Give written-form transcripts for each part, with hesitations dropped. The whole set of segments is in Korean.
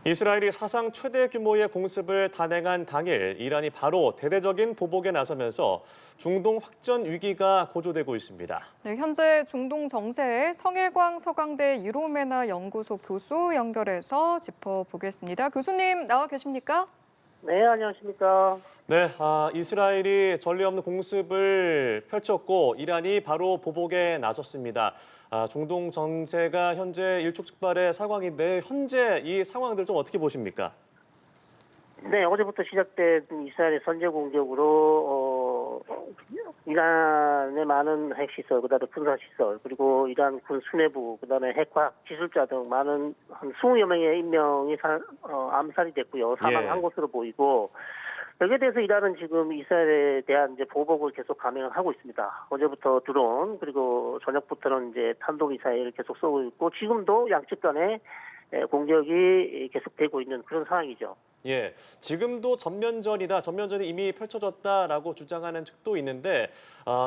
이스라엘이 사상 최대 규모의 공습을 단행한 당일 이란이 바로 대대적인 보복에 나서면서 중동 확전 위기가 고조되고 있습니다. 네, 현재 중동 정세에 성일광 서강대 유로메나 연구소 교수 연결해서 짚어보겠습니다. 교수님 나와 계십니까? 네, 안녕하십니까. 네, 이스라엘이 전례 없는 공습을 펼쳤고 이란이 바로 보복에 나섰습니다. 중동 정세가 현재 일촉즉발의 상황인데 현재 이 상황들 좀 어떻게 보십니까? 네, 어제부터 시작된 이스라엘의 선제 공격으로 이란의 많은 핵시설, 그다음에 군사시설, 그리고 이란 군 수뇌부, 그다음에 핵과학 기술자 등 많은 한 20여 명의 인명이 암살이 됐고요. 사망한 것으로 보이고 여기에 대해서 이란은 지금 이스라엘에 대한 이제 보복을 계속 감행을 하고 있습니다. 어제부터 드론 그리고 저녁부터는 이제 탄도미사일을 계속 쏘고 있고 지금도 양측 간에 공격이 계속되고 있는 그런 상황이죠. 예, 지금도 전면전이 이미 펼쳐졌다라고 주장하는 측도 있는데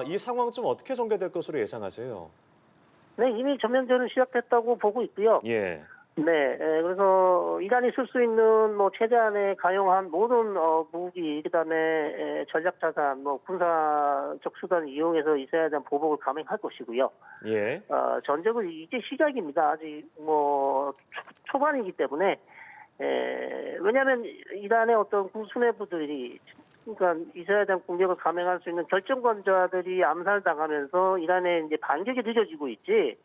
이 상황 좀 어떻게 전개될 것으로 예상하세요? 네, 이미 전면전은 시작됐다고 보고 있고요. 예. 네, 그래서 이란이 쓸 수 있는 뭐 최대한의 가용한 모든 무기, 그다음에 전략 자산, 뭐 군사적 수단을 이용해서 이스라엘에 대한 보복을 감행할 것이고요. 예. 전쟁은 이제 시작입니다. 아직 뭐 초반이기 때문에 왜냐하면 이란의 어떤 수뇌부들이 그러니까 이스라엘에 대한 공격을 감행할 수 있는 결정권자들이 암살당하면서 이란의 이제 반격이 늦어지고 있지.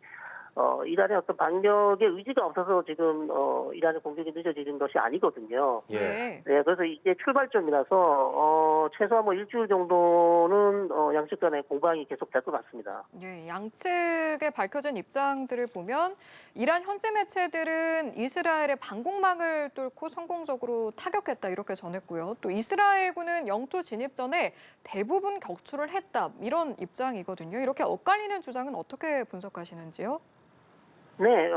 이란의 어떤 반격의 의지가 없어서 지금 이란의 공격이 늦어지는 것이 아니거든요. 예. 네. 네, 그래서 이게 출발점이라서 최소한 뭐 일주일 정도는 양측 간의 공방이 계속될 것 같습니다. 네, 양측의 밝혀진 입장들을 보면 이란 현지 매체들은 이스라엘의 방공망을 뚫고 성공적으로 타격했다 이렇게 전했고요. 또 이스라엘군은 영토 진입 전에 대부분 격추를 했다 이런 입장이거든요. 이렇게 엇갈리는 주장은 어떻게 분석하시는지요? 네,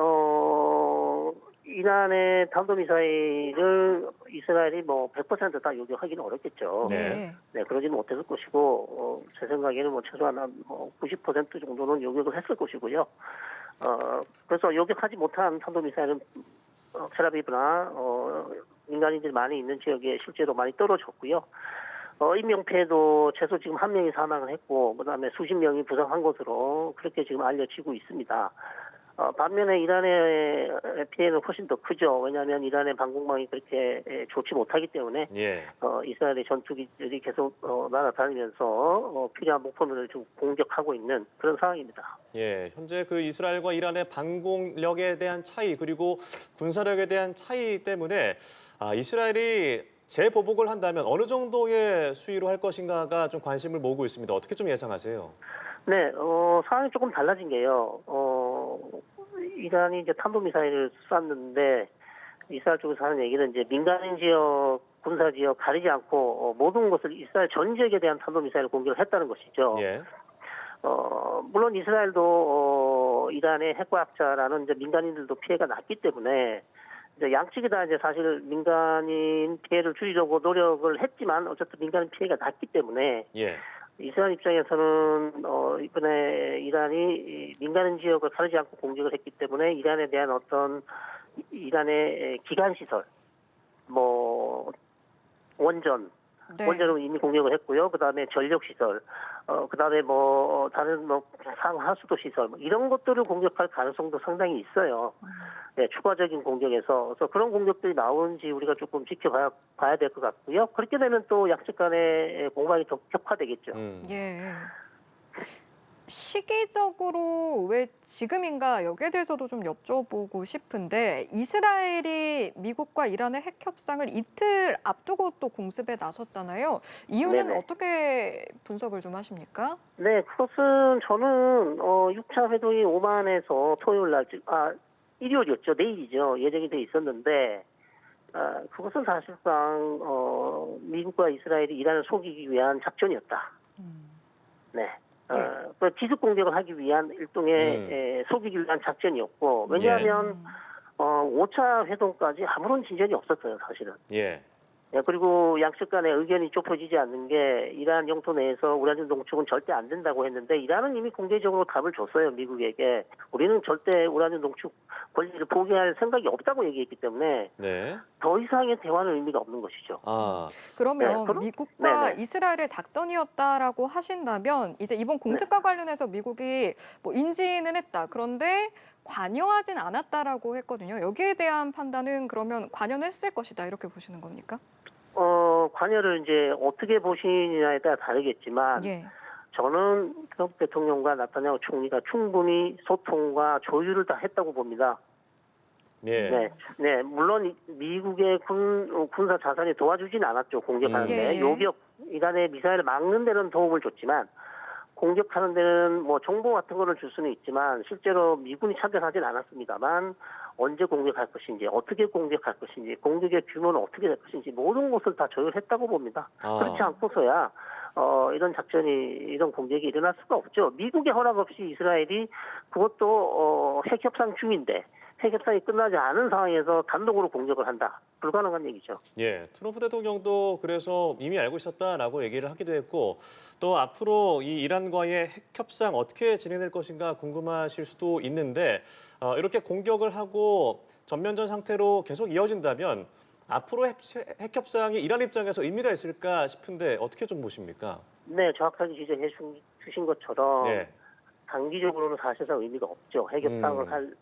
이란의 탄도미사일을 이스라엘이 뭐 100%다 요격하기는 어렵겠죠. 네. 네, 그러지는 못했을 것이고, 제 생각에는 뭐 최소한 한 90% 정도는 요격을 했을 것이고요. 그래서 요격하지 못한 탄도미사일은 텔아비브나 민간인들이 많이 있는 지역에 실제로 많이 떨어졌고요. 인명피해도 최소 지금 한 명이 사망을 했고, 그다음에 수십 명이 부상한 것으로 그렇게 지금 알려지고 있습니다. 반면에 이란의 피해는 훨씬 더 크죠. 왜냐하면 이란의 방공망이 그렇게 좋지 못하기 때문에 예. 이스라엘의 전투기들이 계속 날아다니면서 필요한 목표물을 좀 공격하고 있는 그런 상황입니다. 예, 현재 그 이스라엘과 이란의 방공력에 대한 차이 그리고 군사력에 대한 차이 때문에 이스라엘이 재보복을 한다면 어느 정도의 수위로 할 것인가가 좀 관심을 모으고 있습니다. 어떻게 좀 예상하세요? 네, 상황이 조금 달라진 게요. 이란이 이제 탄도미사일을 쐈는데 이스라엘 쪽에서 하는 얘기는 이제 민간인 지역, 군사 지역 가리지 않고 모든 것을 이스라엘 전 지역에 대한 탄도미사일 공격을 했다는 것이죠. 예. 물론 이스라엘도 이란의 핵과학자라는 이제 민간인들도 피해가 났기 때문에 이제 양측이 다 이제 사실 민간인 피해를 줄이려고 노력을 했지만 어쨌든 민간인 피해가 났기 때문에 예. 이스라엘 입장에서는 이번에 이란이 민간인 지역을 가리지 않고 공격을 했기 때문에 이란에 대한 어떤 이란의 기간 시설, 뭐 원전, 네. 원전은 이미 공격을 했고요. 그다음에 전력 시설, 그다음에 뭐 다른 뭐 상하수도 시설 뭐 이런 것들을 공격할 가능성도 상당히 있어요. 네, 추가적인 공격에서 그래서 그런 공격들이 나오는지 우리가 조금 지켜봐야 될 것 같고요. 그렇게 되면 또 양측 간의 공방이 더 격화되겠죠. 예. 시기적으로 왜 지금인가 여기에 대해서도 좀 여쭤보고 싶은데 이스라엘이 미국과 이란의 핵 협상을 이틀 앞두고 또 공습에 나섰잖아요. 이유는 네네. 어떻게 분석을 좀 하십니까? 네, 그것은 저는 6차 회동이 오만에서 토요일 날, 일요일이었죠. 내일이죠. 예정이 돼 있었는데 그것은 사실상 미국과 이스라엘이 이란을 속이기 위한 작전이었다. 네. 그 기습 공격을 하기 위한 일종의 속이기 위한 작전이었고 왜냐하면 5차 회동까지 아무런 진전이 없었어요, 사실은. 예. 예, 그리고 양측 간의 의견이 좁혀지지 않는 게 이란 영토 내에서 우라늄 농축은 절대 안 된다고 했는데 이란은 이미 공개적으로 답을 줬어요, 미국에게. 우리는 절대 우라늄 농축 권리를 포기할 생각이 없다고 얘기했기 때문에 네. 더 이상의 대화는 의미가 없는 것이죠. 아, 그러면 그럼- 미국과 네네. 이스라엘의 작전이었다라고 하신다면 이제 이번 공습과 관련해서 미국이 뭐 인지는 했다. 그런데 관여하진 않았다라고 했거든요. 여기에 대한 판단은 그러면 관여는 했을 것이다. 이렇게 보시는 겁니까? 관여를 이제 어떻게 보시느냐에 따라 다르겠지만 예. 저는 트럼프 대통령과 나타냐후 총리가 충분히 소통과 조율을 다 했다고 봅니다. 예. 네, 물론 미국의 군사 자산이 도와주진 않았죠. 공격하는데 예. 요격 이란의 미사일을 막는 데는 도움을 줬지만 공격하는 데는 뭐 정보 같은 거를 줄 수는 있지만 실제로 미군이 참전하진 않았습니다만 언제 공격할 것인지 어떻게 공격할 것인지 공격의 규모는 어떻게 될 것인지 모든 것을 다 조율했다고 봅니다. 아. 그렇지 않고서야 이런 작전이 이런 공격이 일어날 수가 없죠. 미국의 허락 없이 이스라엘이 그것도 핵 협상 중인데 핵 협상이 끝나지 않은 상황에서 단독으로 공격을 한다. 불가능한 얘기죠. 예, 트럼프 대통령도 그래서 이미 알고 있었다라고 얘기를 하기도 했고 또 앞으로 이 이란과의 핵 협상 어떻게 진행될 것인가 궁금하실 수도 있는데 이렇게 공격을 하고 전면전 상태로 계속 이어진다면 앞으로 핵 협상이 이란 입장에서 의미가 있을까 싶은데 어떻게 좀 보십니까? 네, 정확하게 지적해 주신 것처럼 네. 단기적으로는 사실상 의미가 없죠. 핵 협상을 할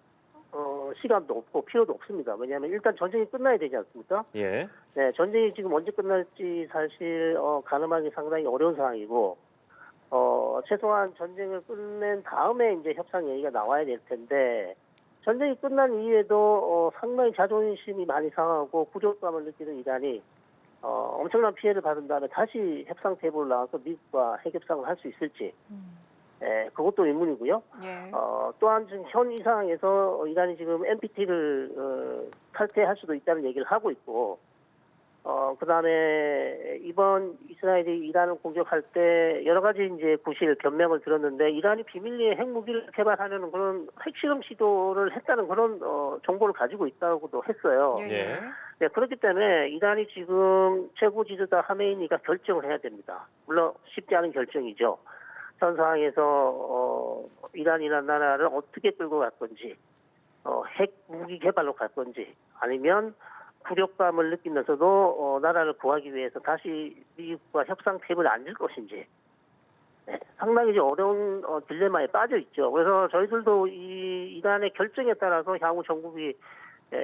시간도 없고 필요도 없습니다. 왜냐하면 일단 전쟁이 끝나야 되지 않습니까? 예. 네, 전쟁이 지금 언제 끝날지 사실 가늠하기 상당히 어려운 상황이고 최소한 전쟁을 끝낸 다음에 이제 협상 얘기가 나와야 될 텐데 전쟁이 끝난 이후에도 상당히 자존심이 많이 상하고 굴욕감을 느끼는 이란이 엄청난 피해를 받은 다음에 다시 협상 테이블을 나와서 미국과 핵 협상을 할 수 있을지 그것도 의문이고요. 예. 또한 지금 현 이 상황에서 이란이 지금 NPT를 탈퇴할 수도 있다는 얘기를 하고 있고, 그다음에 이번 이스라엘이 이란을 공격할 때 여러 가지 이제 구실 변명을 들었는데 이란이 비밀리에 핵무기를 개발하려는 그런 핵실험 시도를 했다는 그런 정보를 가지고 있다고도 했어요. 예. 예. 네, 그렇기 때문에 이란이 지금 최고 지도자 하메이니가 결정을 해야 됩니다. 물론 쉽지 않은 결정이죠. 현 상황에서 이란이라는 나라를 어떻게 끌고 갈 건지, 핵 무기 개발로 갈 건지, 아니면 굴욕감을 느끼면서도 나라를 구하기 위해서 다시 미국과 협상 테이블에 앉을 것인지, 네, 상당히 이제 어려운 딜레마에 빠져 있죠. 그래서 저희들도 이 이란의 결정에 따라서 향후 전국이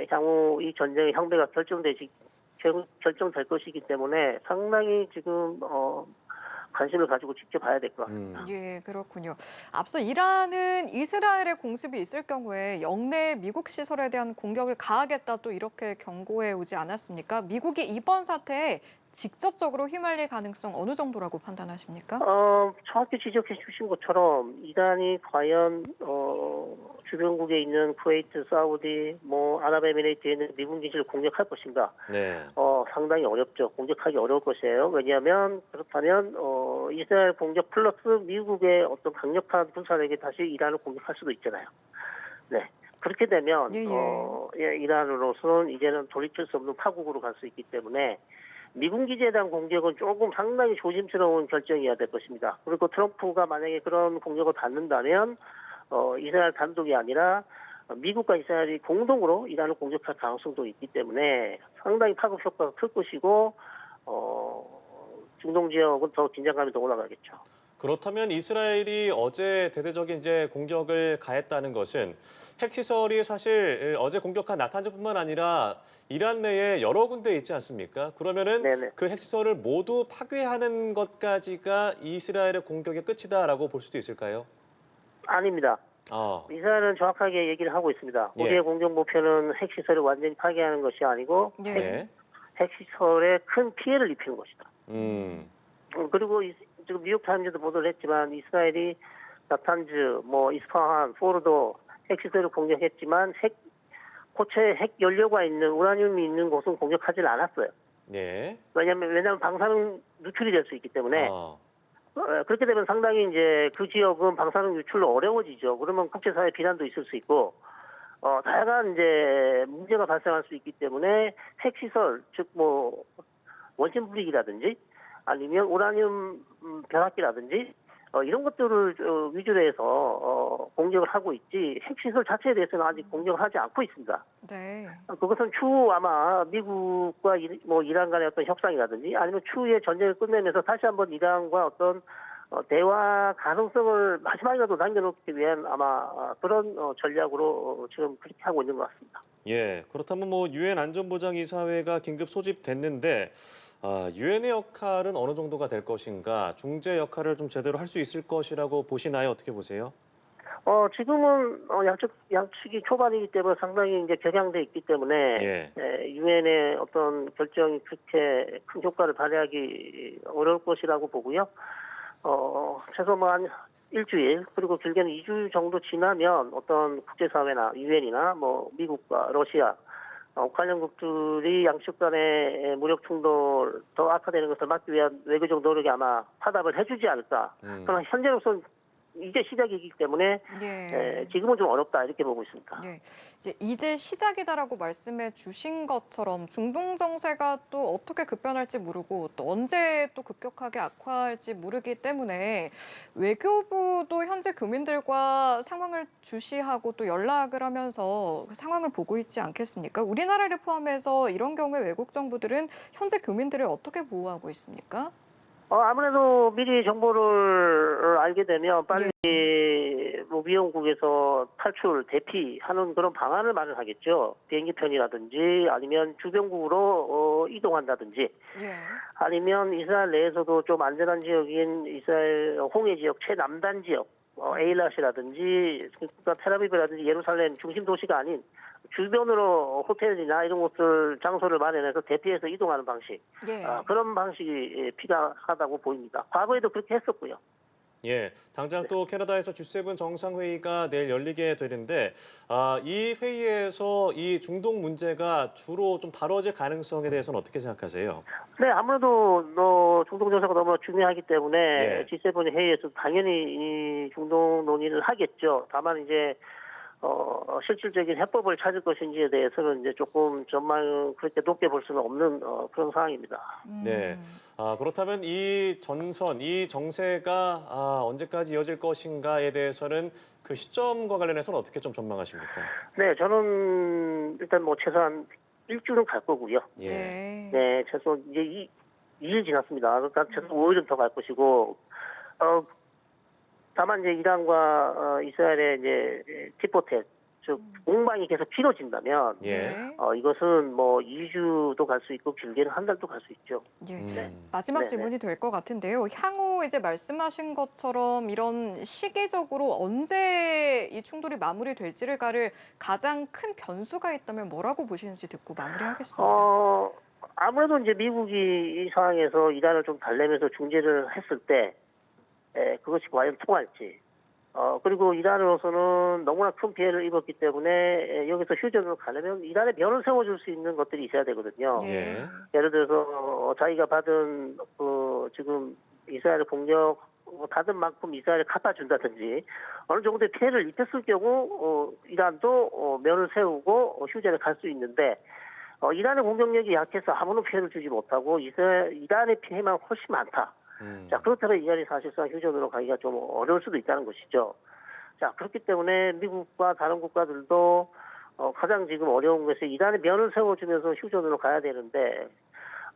향후 이 전쟁의 형배가 결정될 것이기 때문에 상당히 지금 관심을 가지고 지켜봐야 될 것 같습니다. 예, 그렇군요. 앞서 이란은 이스라엘의 공습이 있을 경우에 영내 미국 시설에 대한 공격을 가하겠다 또 이렇게 경고해 오지 않았습니까? 미국이 이번 사태에 직접적으로 휘말릴 가능성 어느 정도라고 판단하십니까? 정확히 지적해 주신 것처럼 이란이 과연 주변국에 있는 쿠웨이트, 사우디, 아랍에미레이트에 있는 미군 기지를 공격할 것인가? 네. 상당히 어렵죠. 공격하기 어려울 것이에요. 왜냐하면 그렇다면 이스라엘 공격 플러스 미국의 어떤 강력한 군사력이 다시 이란을 공격할 수도 있잖아요. 네. 그렇게 되면 이란으로서는 이제는 돌이킬 수 없는 파국으로 갈 수 있기 때문에 미군 기지에 대한 공격은 조금 상당히 조심스러운 결정이어야 될 것입니다. 그리고 트럼프가 만약에 그런 공격을 받는다면 이스라엘 단독이 아니라 미국과 이스라엘이 공동으로 이란을 공격할 가능성도 있기 때문에 상당히 파급 효과가 클 것이고 중동 지역은 더 긴장감이 더 올라가겠죠. 그렇다면 이스라엘이 어제 대대적인 이제 공격을 가했다는 것은 핵시설이 사실 어제 공격한 나탄즈뿐만 아니라 이란 내에 여러 군데 있지 않습니까? 그러면은 네네. 그 핵시설을 모두 파괴하는 것까지가 이스라엘의 공격의 끝이다라고 볼 수도 있을까요? 아닙니다. 이스라엘은 정확하게 얘기를 하고 있습니다. 예. 우리의 공격 목표는 핵시설을 완전히 파괴하는 것이 아니고 예. 네. 핵시설에 큰 피해를 입히는 것이다. 그리고 지금 뉴욕타임즈도 보도를 했지만 이스라엘이 나탄즈, 이스파한, 포르도 핵시설을 공격했지만 고체 핵 연료가 있는 우라늄이 있는 곳은 공격하지 않았어요. 네. 왜냐하면 방사능 누출이 될 수 있기 때문에 그렇게 되면 상당히 이제 그 지역은 방사능 유출로 어려워지죠. 그러면 국제사회 비난도 있을 수 있고 다양한 이제 문제가 발생할 수 있기 때문에 핵시설 즉 원심 불익이라든지 아니면 우라늄 변압기라든지 이런 것들을 위주로 해서 공격을 하고 있지 핵시설 자체에 대해서는 아직 공격을 하지 않고 있습니다. 네. 그것은 추후 아마 미국과 이란 간의 어떤 협상이라든지 아니면 추후에 전쟁을 끝내면서 다시 한번 이란과 어떤 대화 가능성을 마지막이라도 남겨놓기 위한 아마 그런 전략으로 지금 그렇게 하고 있는 것 같습니다. 예, 그렇다면 뭐 유엔 안전보장이사회가 긴급 소집됐는데 유엔의 역할은 어느 정도가 될 것인가? 중재 역할을 좀 제대로 할 수 있을 것이라고 보시나요? 어떻게 보세요? 지금은 양측이 초반이기 때문에 상당히 이제 격양돼 있기 때문에 예. 유엔의 어떤 결정이 그렇게 큰 효과를 발휘하기 어려울 것이라고 보고요. 최소 한 일주일 그리고 길게는 2주 정도 지나면 어떤 국제사회나 유엔이나 뭐 미국과 러시아 관련국들이 양측 간의 무력 충돌 더 악화되는 것을 막기 위한 외교적 노력이 아마 파답을 해주지 않을까. 그러나 현재로서는 이제 시작이기 때문에 예. 지금은 좀 어렵다 이렇게 보고 있습니다. 예, 이제 시작이다라고 말씀해 주신 것처럼 중동 정세가 또 어떻게 급변할지 모르고 또 언제 또 급격하게 악화할지 모르기 때문에 외교부도 현재 교민들과 상황을 주시하고 또 연락을 하면서 그 상황을 보고 있지 않겠습니까? 우리나라를 포함해서 이런 경우에 외국 정부들은 현재 교민들을 어떻게 보호하고 있습니까? 아무래도 미리 정보를 알게 되면 빨리 뭐 위험국에서 탈출, 대피하는 그런 방안을 마련하겠죠. 비행기편이라든지 아니면 주변국으로 이동한다든지 예. 아니면 이스라엘 내에서도 좀 안전한 지역인 이스라엘 홍해 지역 최남단 지역 에일랏이라든지 그러니까 텔아비브라든지 예루살렘 중심 도시가 아닌 주변으로 호텔이나 이런 곳들 장소를 마련해서 대피해서 이동하는 방식 예. 그런 방식이 필요하다고 보입니다. 과거에도 그렇게 했었고요. 예, 당장 또 캐나다에서 G7 정상회의가 내일 열리게 되는데 이 회의에서 이 중동 문제가 주로 좀 다뤄질 가능성에 대해서는 어떻게 생각하세요? 네, 아무래도 중동 정세가 너무 중요하기 때문에 예. G7 회의에서 당연히 이 중동 논의를 하겠죠. 다만 이제 실질적인 해법을 찾을 것인지에 대해서는 이제 조금 전망 그렇게 높게 볼 수는 없는 그런 상황입니다. 네. 그렇다면 이 전선, 이 정세가 언제까지 이어질 것인가에 대해서는 그 시점과 관련해서는 어떻게 좀 전망하십니까? 네, 저는 일단 뭐 최소한 일주는 갈 거고요. 예. 네. 네, 최소 이제 2일 지났습니다. 그러니까 최소 5일은 더 갈 것이고, 다만 이제 이란과 이스라엘의 이제 티포텍, 즉 공방이 계속 길어진다면, 예. 네. 이것은 뭐 2주도 갈 수 있고 길게는 한 달도 갈 수 있죠. 예. 음. 마지막 네네. 질문이 될 것 같은데요. 향후 이제 말씀하신 것처럼 이런 시기적으로 언제 이 충돌이 마무리될지를 가를 가장 큰 변수가 있다면 뭐라고 보시는지 듣고 마무리하겠습니다. 아무래도 이제 미국이 이 상황에서 이란을 좀 달래면서 중재를 했을 때, 그것이 과연 통할지. 그리고 이란으로서는 너무나 큰 피해를 입었기 때문에 여기서 휴전으로 가려면 이란의 면을 세워줄 수 있는 것들이 있어야 되거든요. 예. 예를 들어서 자기가 받은 지금 이스라엘 공격 받은 만큼 이스라엘을 갚아준다든지 어느 정도의 피해를 입혔을 경우 이란도 면을 세우고 휴전에 갈 수 있는데 이란의 공격력이 약해서 아무런 피해를 주지 못하고 이란의 피해만 훨씬 많다. 자, 그렇다면 이란이 사실상 휴전으로 가기가 좀 어려울 수도 있다는 것이죠. 자, 그렇기 때문에 미국과 다른 국가들도 가장 지금 어려운 것이 이란의 면을 세워주면서 휴전으로 가야 되는데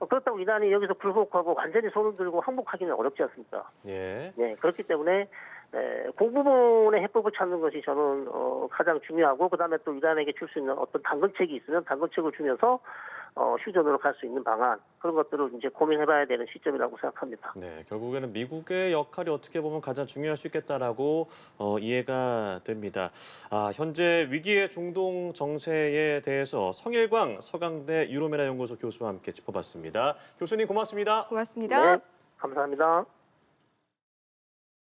그렇다고 이란이 여기서 불복하고 완전히 손을 들고 항복하기는 어렵지 않습니까? 예. 네, 그렇기 때문에 그 부분의 해법을 찾는 것이 저는 가장 중요하고 그다음에 또 이란에게 줄 수 있는 어떤 당근책이 있으면 당근책을 주면서 휴전으로 갈 수 있는 방안 그런 것들을 이제 고민해봐야 되는 시점이라고 생각합니다. 네, 결국에는 미국의 역할이 어떻게 보면 가장 중요할 수 있겠다라고 이해가 됩니다. 현재 위기의 중동 정세에 대해서 성일광 서강대 유로메나 연구소 교수와 함께 짚어봤습니다. 교수님 고맙습니다. 고맙습니다. 네, 감사합니다.